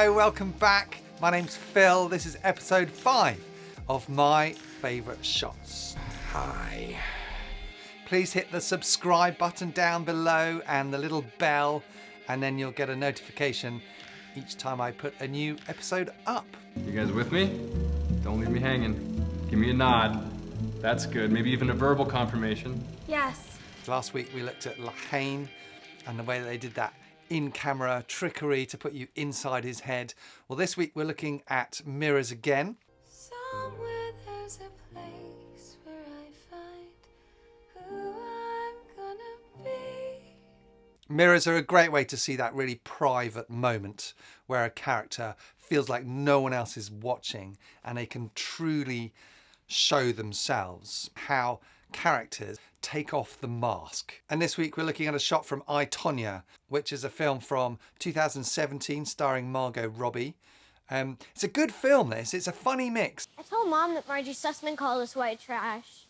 Hello, welcome back. My name's Phil. This is episode 5 of My Favourite Shots. Hi. Please hit the subscribe button down below and the little bell, and then you'll get a notification each time I put a new episode up. You guys with me? Don't leave me hanging. Give me a nod. That's good. Maybe even a verbal confirmation. Yes. Last week we looked at Lahane and the way that they did that in-camera trickery to put you inside his head. Well, this week we're looking at mirrors again. Somewhere there's a place where I find who I'm gonna be. Mirrors are a great way to see that really private moment where a character feels like no one else is watching and they can truly show themselves, how characters take off the mask. And this week we're looking at a shot from I, Tonya, which is a film from 2017 starring Margot Robbie. It's a good film, this. It's a funny mix. I told Mom that Margie Sussman called us white trash.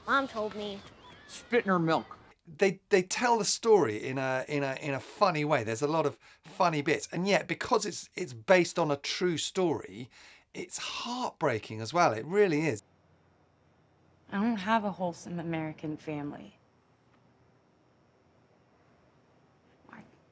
Mom told me. Spit in her milk. They tell the story in a funny way. There's a lot of funny bits, and yet because it's based on a true story, it's heartbreaking as well. It really is. I don't have a wholesome American family.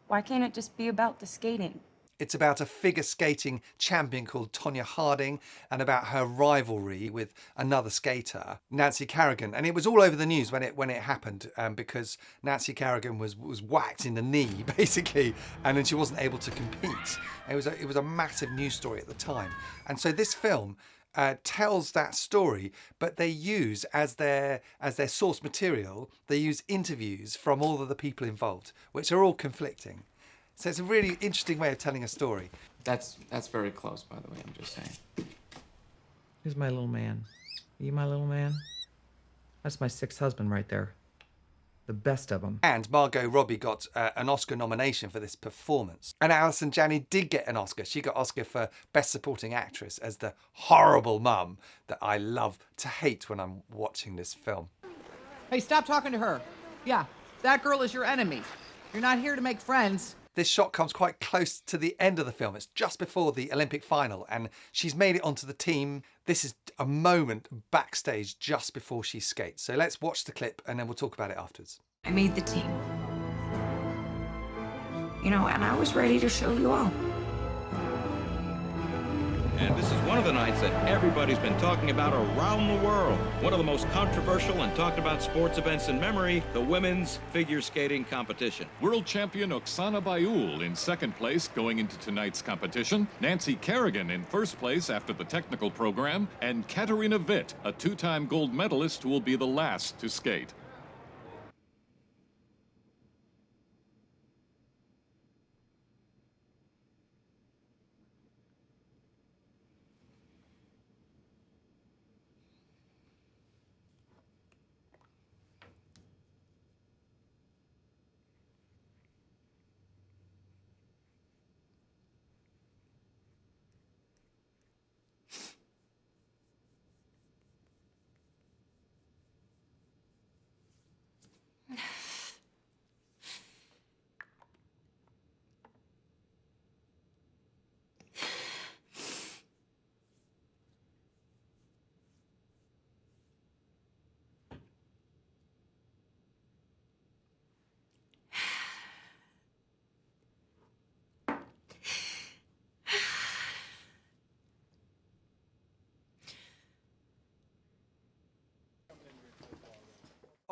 Why can't it just be about the skating? It's about a figure skating champion called Tonya Harding and about her rivalry with another skater, Nancy Kerrigan. And it was all over the news when it happened because Nancy Kerrigan was whacked in the knee, basically, and then she wasn't able to compete. It was a massive news story at the time. And so this film tells that story, but they use as their source material, they use interviews from all of the people involved, which are all conflicting. So it's a really interesting way of telling a story. That's very close, by the way, I'm just saying. Who's my little man? Are you my little man? That's my sixth husband right there. The best of them. And Margo Robbie got an Oscar nomination for this performance. And Alison Janney did get an Oscar. She got Oscar for Best Supporting Actress as the horrible mum that I love to hate when I'm watching this film. Hey, stop talking to her. Yeah, that girl is your enemy. You're not here to make friends. This shot comes quite close to the end of the film. It's just before the Olympic final and she's made it onto the team. This is a moment backstage just before she skates. So let's watch the clip and then we'll talk about it afterwards. I made the team. You know, and I was ready to show you all. And this is one of the nights that everybody's been talking about around the world. One of the most controversial and talked about sports events in memory, the women's figure skating competition. World champion Oksana Bayul in second place going into tonight's competition. Nancy Kerrigan in first place after the technical program. And Katarina Witt, a two-time gold medalist who will be the last to skate.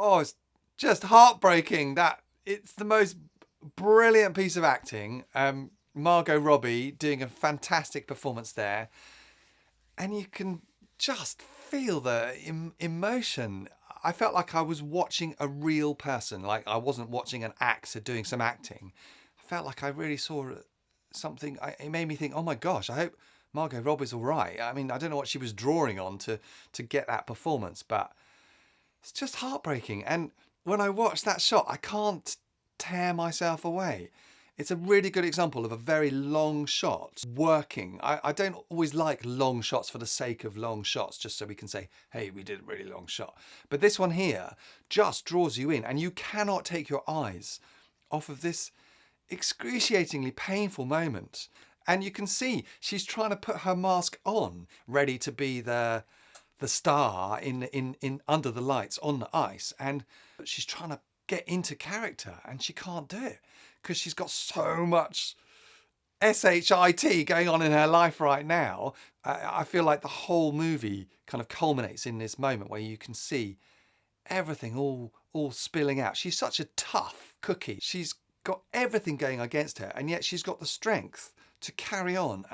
Oh, it's just heartbreaking. It's the most brilliant piece of acting. Margot Robbie doing a fantastic performance there. And you can just feel the emotion. I felt like I was watching a real person, like I wasn't watching an actor doing some acting. I felt like I really saw something. It made me think, oh my gosh, I hope Margot Robbie's all right. I mean, I don't know what she was drawing on to get that performance, but it's just heartbreaking. And when I watch that shot, I can't tear myself away. It's a really good example of a very long shot working. I don't always like long shots for the sake of long shots, just so we can say, hey, we did a really long shot. But this one here just draws you in and you cannot take your eyes off of this excruciatingly painful moment. And you can see she's trying to put her mask on, ready to be the star in under the lights on the ice. And she's trying to get into character, and she can't do it because she's got so much SHIT going on in her life right now. I feel like the whole movie kind of culminates in this moment where you can see everything all spilling out. She's such a tough cookie. She's got everything going against her, and yet she's got the strength to carry on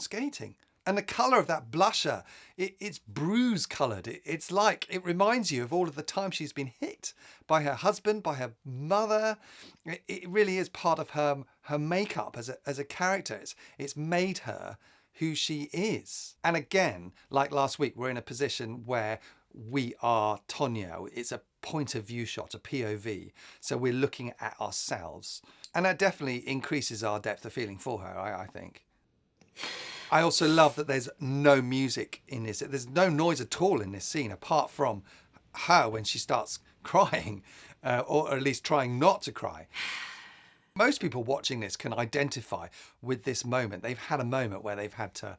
skating. And the colour of that blusher, it's bruise coloured. It's like, it reminds you of all of the time she's been hit by her husband, by her mother. It really is part of her makeup as a character. It's made her who she is. And again, like last week, we're in a position where we are Tonya. It's a point of view shot, a POV. So we're looking at ourselves. And that definitely increases our depth of feeling for her, I think. I also love that there's no music in this. There's no noise at all in this scene, apart from her when she starts crying, or at least trying not to cry. Most people watching this can identify with this moment. They've had a moment where they've had to,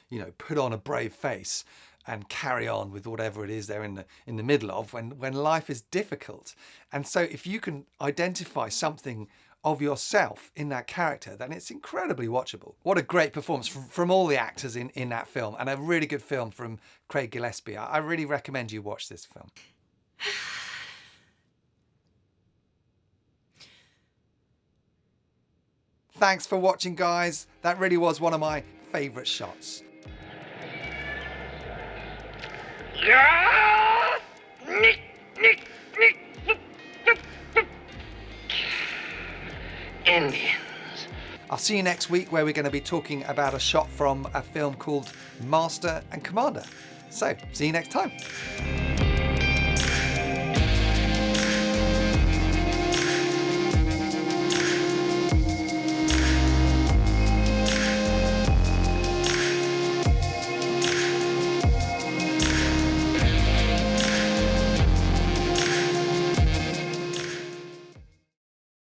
you know, put on a brave face and carry on with whatever it is they're in the middle of when life is difficult. And so if you can identify something of yourself in that character, then it's incredibly watchable. What a great performance from all the actors in that film, and a really good film from Craig Gillespie. I really recommend you watch this film. Thanks for watching, guys. That really was one of my favourite shots. Indians. I'll see you next week, where we're going to be talking about a shot from a film called Master and Commander. So, see you next time.